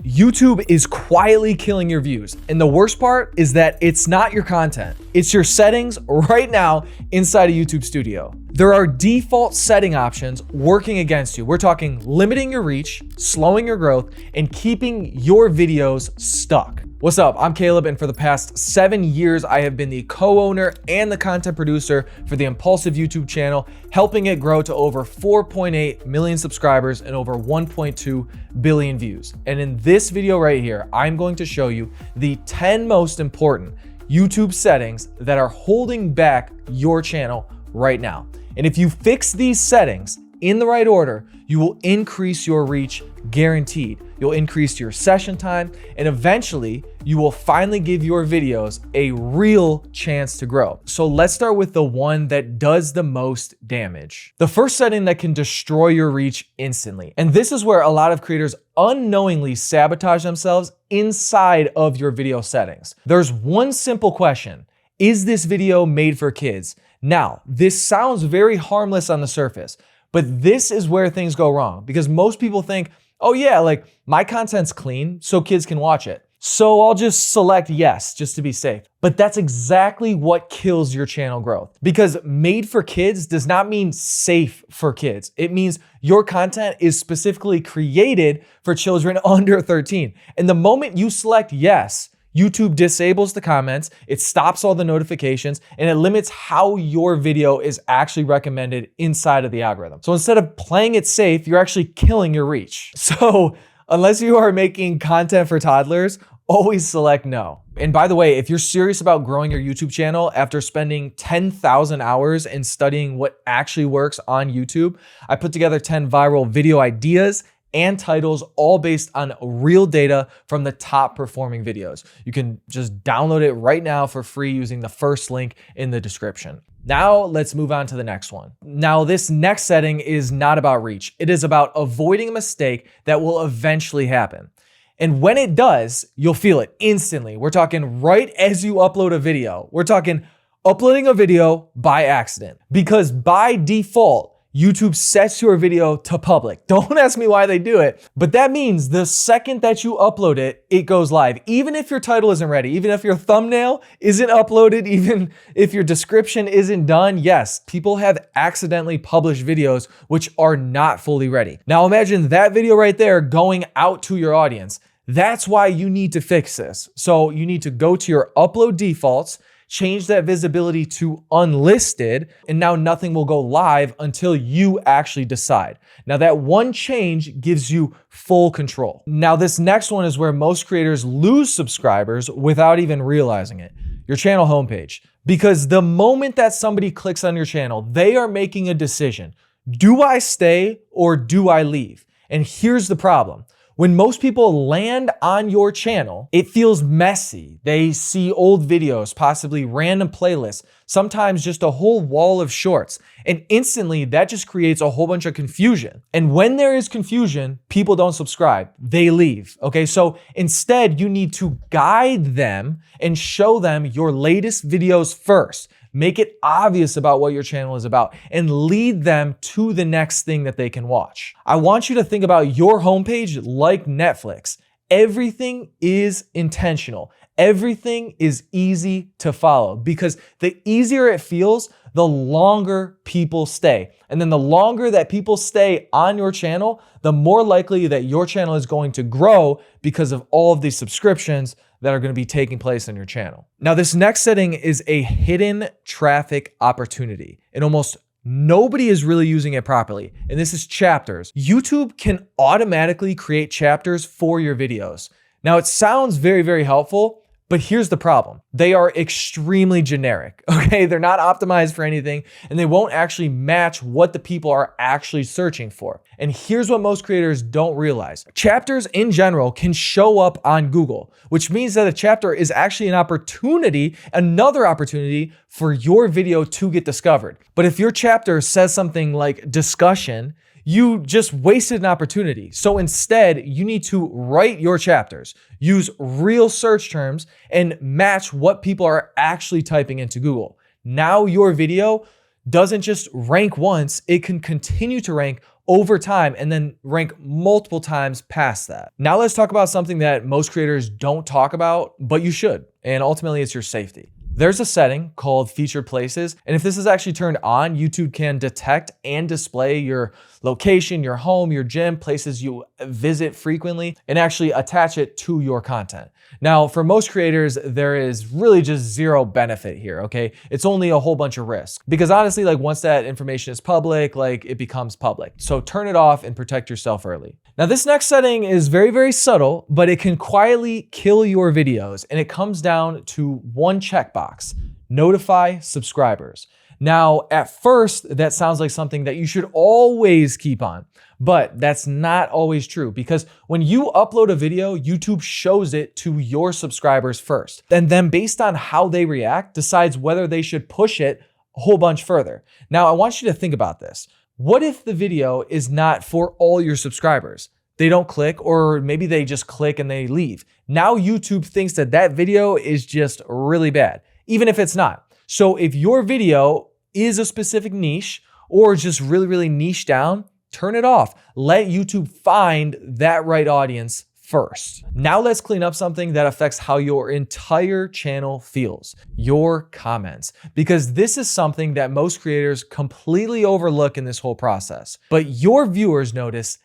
YouTube is quietly killing your views. And the worst part is that it's not your content. It's your settings right now inside of YouTube Studio. There are default setting options working against you. We're talking limiting your reach, slowing your growth, and keeping your videos stuck. What's up? I'm Caleb, and for the past 7 years, I have been the co-owner and the content producer for the Impulsive YouTube channel, helping it grow to over 4.8 million subscribers and over 1.2 billion views. And in this video right here, I'm going to show you the 10 most important YouTube settings that are holding back your channel right now. And if you fix these settings in the right order, you will increase your reach guaranteed. You'll increase your session time, and eventually you will finally give your videos a real chance to grow. So let's start with the one that does the most damage. The first setting that can destroy your reach instantly. And this is where a lot of creators unknowingly sabotage themselves inside of your video settings. There's one simple question: is this video made for kids? Now, this sounds very harmless on the surface, but this is where things go wrong, because most people think, oh yeah, like my content's clean, so kids can watch it, so I'll just select yes, just to be safe. But that's exactly what kills your channel growth, because made for kids does not mean safe for kids. It means your content is specifically created for children under 13. And the moment you select yes, YouTube disables the comments, it stops all the notifications, and it limits how your video is actually recommended inside of the algorithm. So instead of playing it safe, you're actually killing your reach. So unless you are making content for toddlers, always select no. And by the way, if you're serious about growing your YouTube channel after spending 10,000 hours and studying what actually works on YouTube, I put together 10 viral video ideas and titles, all based on real data from the top performing videos. You can just download it right now for free using the first link in the description. Now let's move on to the next one. Now this next setting is not about reach. It is about avoiding a mistake that will eventually happen. And when it does, you'll feel it instantly. We're talking right as you upload a video. We're talking uploading a video by accident, because by default, YouTube sets your video to public. Don't ask me why they do it, but that means the second that you upload it, it goes live. Even if your title isn't ready, even if your thumbnail isn't uploaded, even if your description isn't done, yes, people have accidentally published videos which are not fully ready. Now imagine that video right there going out to your audience. That's why you need to fix this. So you need to go to your upload defaults, change that visibility to unlisted, and now nothing will go live until you actually decide. Now that one change gives you full control. Now this next one is where most creators lose subscribers without even realizing it: your channel homepage. Because the moment that somebody clicks on your channel, they are making a decision. Do I stay or do I leave? And here's the problem. When most people land on your channel, it feels messy. They see old videos, possibly random playlists, sometimes just a whole wall of shorts. And instantly that just creates a whole bunch of confusion. And when there is confusion, people don't subscribe, they leave. Okay, so instead you need to guide them and show them your latest videos first. Make it obvious about what your channel is about and lead them to the next thing that they can watch. I want you to think about your homepage like Netflix. Everything is intentional. Everything is easy to follow, because the easier it feels, the longer people stay. And then the longer that people stay on your channel, the more likely that your channel is going to grow because of all of these subscriptions that are going to be taking place on your channel. Now, this next setting is a hidden traffic opportunity, and almost nobody is really using it properly. And this is chapters. YouTube can automatically create chapters for your videos. Now, it sounds very, very helpful, but here's the problem. They are extremely generic, okay? They're not optimized for anything, and they won't actually match what the people are actually searching for. And here's what most creators don't realize. Chapters in general can show up on Google, which means that a chapter is actually an opportunity, another opportunity for your video to get discovered. But if your chapter says something like discussion, you just wasted an opportunity. So instead, you need to write your chapters, use real search terms, and match what people are actually typing into Google. Now your video doesn't just rank once, it can continue to rank over time and then rank multiple times past that. Now let's talk about something that most creators don't talk about, but you should, and ultimately it's your safety. There's a setting called featured places, and if this is actually turned on, YouTube can detect and display your location, your home, your gym, places you visit frequently, and actually attach it to your content. Now, for most creators, there is really just zero benefit here, okay? It's only a whole bunch of risk. Because honestly, like once that information is public, like it becomes public. So turn it off and protect yourself early. Now, this next setting is very, very subtle, but it can quietly kill your videos, and it comes down to one checkbox: notify subscribers. Now, at first, that sounds like something that you should always keep on, but that's not always true, because when you upload a video, YouTube shows it to your subscribers first. And then based on how they react, decides whether they should push it a whole bunch further. Now, I want you to think about this. What if the video is not for all your subscribers? They don't click, or maybe they just click and they leave. Now YouTube thinks that that video is just really bad, even if it's not. So if your video is a specific niche or just really, really niche down, turn it off. Let YouTube find that right audience first. Now let's clean up something that affects how your entire channel feels: your comments. Because this is something that most creators completely overlook in this whole process, but your viewers notice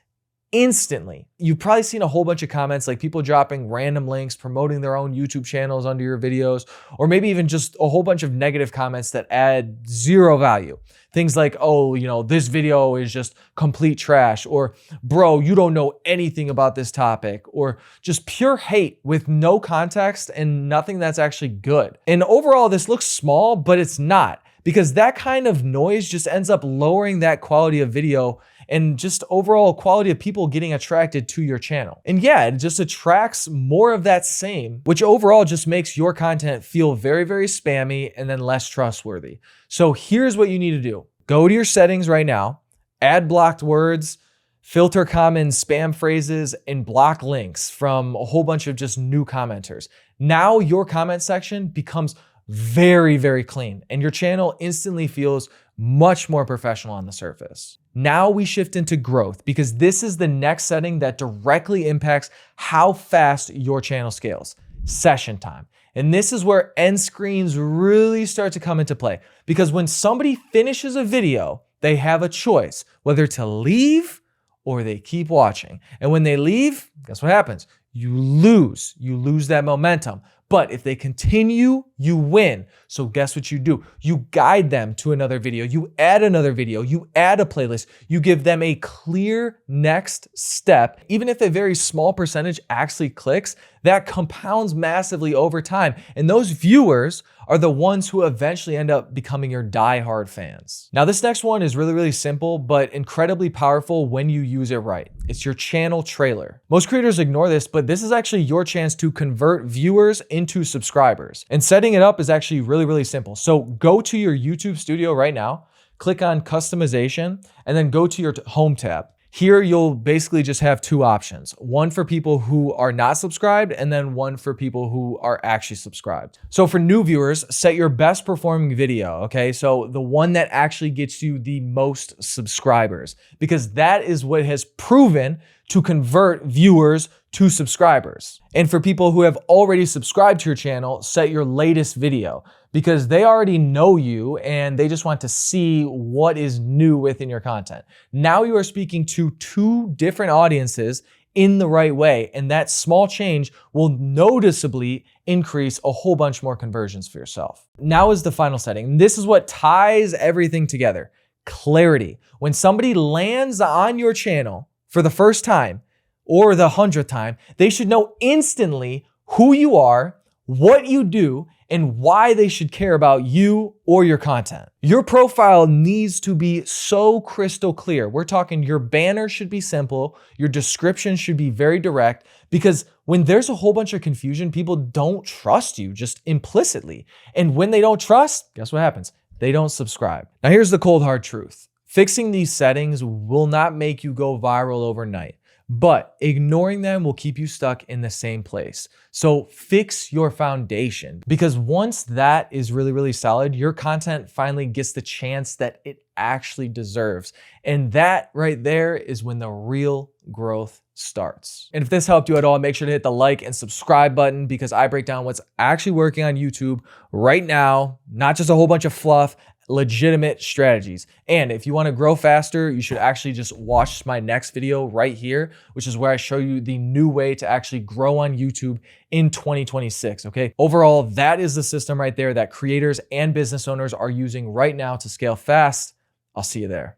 instantly. You've probably seen a whole bunch of comments, like people dropping random links, promoting their own YouTube channels under your videos, or maybe even just a whole bunch of negative comments that add zero value. Things like, oh, you know, this video is just complete trash, or bro, you don't know anything about this topic, or just pure hate with no context and nothing that's actually good. And overall, this looks small, but it's not, because that kind of noise just ends up lowering that quality of video and just overall quality of people getting attracted to your channel. And yeah, it just attracts more of that same, which overall just makes your content feel very, very spammy and then less trustworthy. So here's what you need to do. Go to your settings right now, add blocked words, filter common spam phrases, and block links from a whole bunch of just new commenters. Now your comment section becomes very, very clean, and your channel instantly feels much more professional on the surface. Now we shift into growth, because this is the next setting that directly impacts how fast your channel scales: session time. And this is where end screens really start to come into play, because when somebody finishes a video, they have a choice whether to leave or they keep watching. And when they leave, guess what happens? You lose that momentum. But if they continue, you win. So guess what you do? You guide them to another video. You add another video. You add a playlist. You give them a clear next step. Even if a very small percentage actually clicks, that compounds massively over time. And those viewers are the ones who eventually end up becoming your diehard fans. Now, this next one is really, really simple, but incredibly powerful when you use it right. It's your channel trailer. Most creators ignore this, but this is actually your chance to convert viewers into subscribers. And setting it up is actually really, really simple. So go to your YouTube studio right now, click on customization, and then go to your home tab. Here, you'll basically just have two options: one for people who are not subscribed, and then one for people who are actually subscribed. So for new viewers, set your best performing video, okay? So the one that actually gets you the most subscribers, because that is what has proven to convert viewers to subscribers. And for people who have already subscribed to your channel, set your latest video, because they already know you and they just want to see what is new within your content. Now you are speaking to two different audiences in the right way, and that small change will noticeably increase a whole bunch more conversions for yourself. Now is the final setting. This is what ties everything together: clarity. When somebody lands on your channel for the first time or the 100th time, they should know instantly who you are, what you do, and why they should care about you or your content. Your profile needs to be so crystal clear. We're talking your banner should be simple, your description should be very direct, because when there's a whole bunch of confusion, people don't trust you just implicitly. And when they don't trust, guess what happens? They don't subscribe. Now here's the cold hard truth. Fixing these settings will not make you go viral overnight, but ignoring them will keep you stuck in the same place. So fix your foundation, because once that is really, really solid, your content finally gets the chance that it actually deserves. And that right there is when the real growth starts. And if this helped you at all, make sure to hit the like and subscribe button, because I break down what's actually working on YouTube right now, not just a whole bunch of fluff, legitimate strategies. And if you want to grow faster, you should actually just watch my next video right here, which is where I show you the new way to actually grow on YouTube in 2026. Okay. Overall, that is the system right there that creators and business owners are using right now to scale fast. I'll see you there.